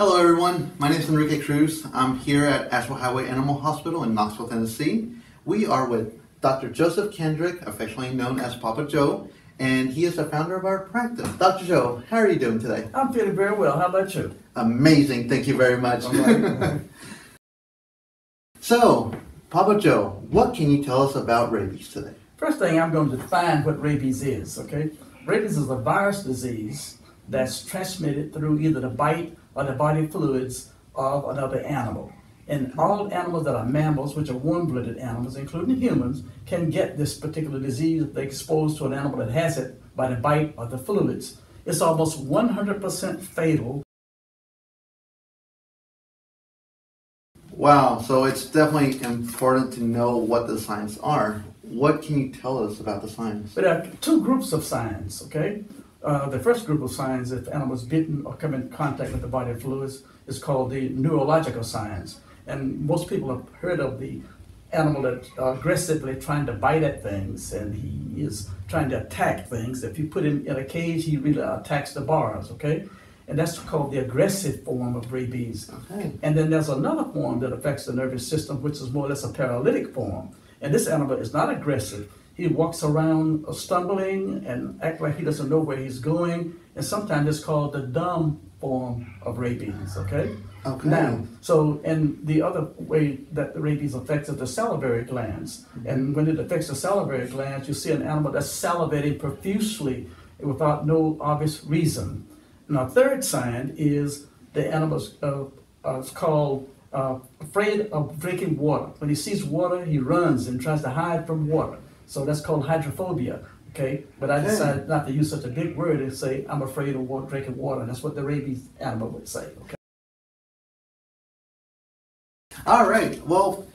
Hello everyone, my name is Enrique Cruz. I'm here at Asheville Highway Animal Hospital in Knoxville, Tennessee. We are with Dr. Joseph Kendrick, affectionately known as Papa Joe, and he is the founder of our practice. Dr. Joe, how are you doing today? I'm feeling very well. How about you? Amazing, thank you very much. All right. So, Papa Joe, what can you tell us about rabies today? First thing, I'm going to define what rabies is, okay? Rabies is a virus disease that's transmitted through either the bite or the body fluids of another animal. And all animals that are mammals, which are warm-blooded animals, including humans, can get this particular disease if they're exposed to an animal that has it by the bite or the fluids. It's almost 100% fatal. Wow, so it's definitely important to know what the signs are. What can you tell us about the signs? But there are two groups of signs, okay? The first group of signs, if animals bitten or come in contact with the body fluids, is called the neurological signs. And most people have heard of the animal that's aggressively trying to bite at things, and he is trying to attack things. If you put him in a cage, he really attacks the bars, okay? And that's called the aggressive form of rabies. Okay. And then there's another form that affects the nervous system, which is more or less a paralytic form. And this animal is not aggressive. He walks around stumbling and act like he doesn't know where he's going. And sometimes it's called the dumb form of rabies, okay? Okay. Now, and the other way that the rabies affects is the salivary glands. And when it affects the salivary glands, you see an animal that's salivating profusely without no obvious reason. Now, third sign is the animal's called afraid of drinking water. When he sees water, he runs and tries to hide from water. So that's called hydrophobia, okay? But I decided not to use such a big word and say, I'm afraid of drinking water. And that's what the rabies animal would say, okay? All right, well,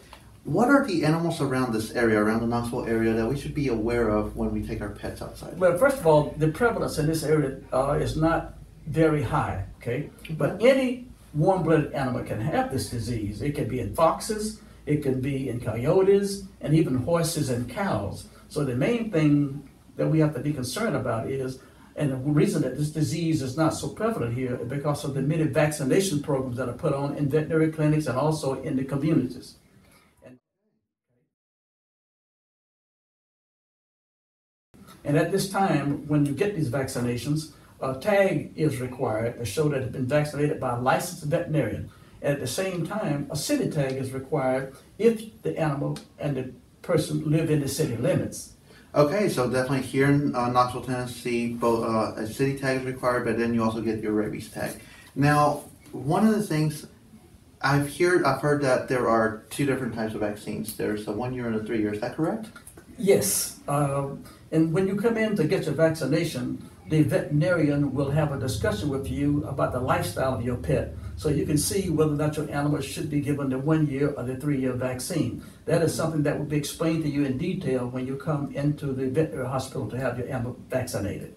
what are the animals around this area, around the Knoxville area, that we should be aware of when we take our pets outside? Well, first of all, the prevalence in this area is not very high, okay? But any warm-blooded animal can have this disease. It can be in foxes, it can be in coyotes, and even horses and cows. So the main thing that we have to be concerned about is, and the reason that this disease is not so prevalent here is because of the many vaccination programs that are put on in veterinary clinics and also in the communities. And at this time, when you get these vaccinations, a tag is required to show that it's been vaccinated by a licensed veterinarian. At the same time, a city tag is required if the animal and the person live in the city limits. Okay, so definitely here in Knoxville, Tennessee, both a city tag is required, but then you also get your rabies tag. Now, one of the things I've heard that there are two different types of vaccines. There's a 1 year and a 3 year. Is that correct? Yes, and when you come in to get your vaccination, the veterinarian will have a discussion with you about the lifestyle of your pet, so you can see whether or not your animal should be given the 1 year or the 3 year vaccine. That is something that will be explained to you in detail when you come into the veterinary hospital to have your animal vaccinated.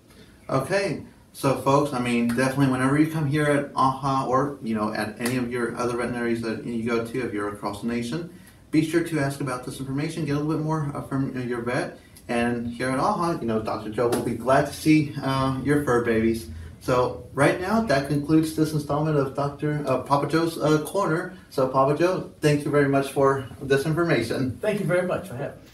Okay, so folks, I mean, definitely whenever you come here at AHA or, at any of your other veterinaries that you go to, if you're across the nation, be sure to ask about this information, get a little bit more from your vet. And here at AHA, Dr. Joe will be glad to see your fur babies. So right now, that concludes this installment of Papa Joe's Corner. So Papa Joe, thank you very much for this information. Thank you very much for having me.